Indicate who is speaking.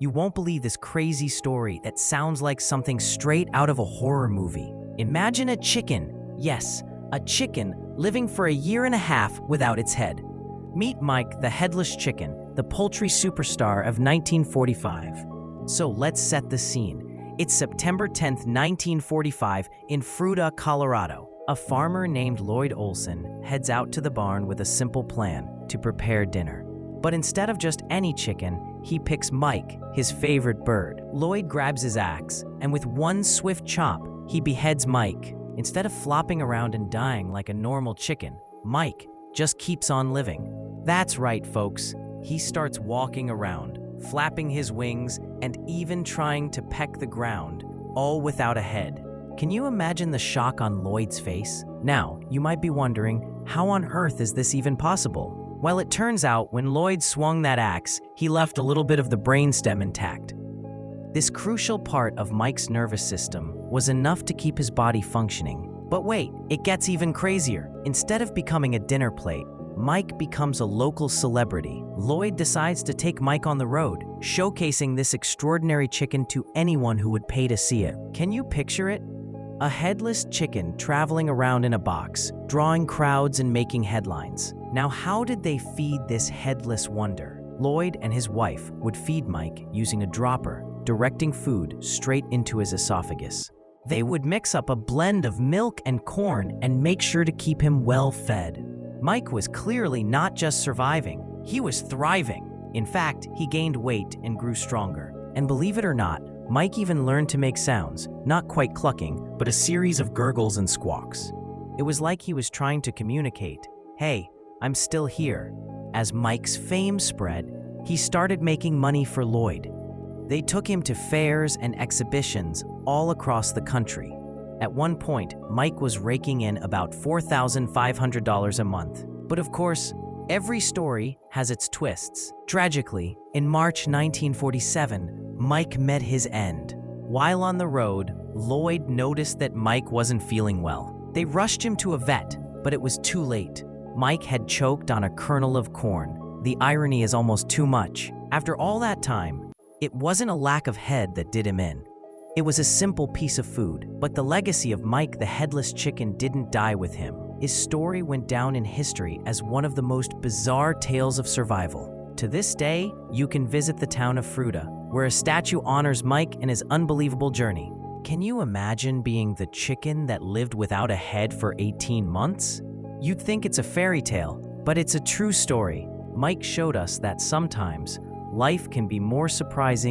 Speaker 1: You won't believe this crazy story that sounds like something straight out of a horror movie. Imagine a chicken, yes, a chicken living for a year and a half without its head. Meet Mike, the headless chicken, the poultry superstar of 1945. So let's set the scene. It's September 10th, 1945 in Fruita, Colorado. A farmer named Lloyd Olson heads out to the barn with a simple plan to prepare dinner. But instead of just any chicken, he picks Mike, his favorite bird. Lloyd grabs his axe, and with one swift chop, he beheads Mike. Instead of flopping around and dying like a normal chicken, Mike just keeps on living. That's right, folks. He starts walking around, flapping his wings, and even trying to peck the ground, all without a head. Can you imagine the shock on Lloyd's face? Now, you might be wondering, how on earth is this even possible? Well, it turns out when Lloyd swung that axe, he left a little bit of the brainstem intact. This crucial part of Mike's nervous system was enough to keep his body functioning. But wait, it gets even crazier. Instead of becoming a dinner plate, Mike becomes a local celebrity. Lloyd decides to take Mike on the road, showcasing this extraordinary chicken to anyone who would pay to see it. Can you picture it? A headless chicken traveling around in a box, drawing crowds and making headlines. Now, how did they feed this headless wonder? Lloyd and his wife would feed Mike using a dropper, directing food straight into his esophagus. They would mix up a blend of milk and corn and make sure to keep him well fed. Mike was clearly not just surviving, he was thriving. In fact, he gained weight and grew stronger. And believe it or not, Mike even learned to make sounds, not quite clucking, but a series of gurgles and squawks. It was like he was trying to communicate, "Hey, I'm still here." As Mike's fame spread, he started making money for Lloyd. They took him to fairs and exhibitions all across the country. At one point, Mike was raking in about $4,500 a month. But of course, every story has its twists. Tragically, in March 1947, Mike met his end. While on the road, Lloyd noticed that Mike wasn't feeling well. They rushed him to a vet, but it was too late. Mike had choked on a kernel of corn. The irony is almost too much. After all that time, it wasn't a lack of head that did him in. It was a simple piece of food. But the legacy of Mike the headless chicken didn't die with him. His story went down in history as one of the most bizarre tales of survival. To this day, you can visit the town of Fruita, where a statue honors Mike and his unbelievable journey. Can you imagine being the chicken that lived without a head for 18 months? You'd think it's a fairy tale, but it's a true story. Mike showed us that sometimes life can be more surprising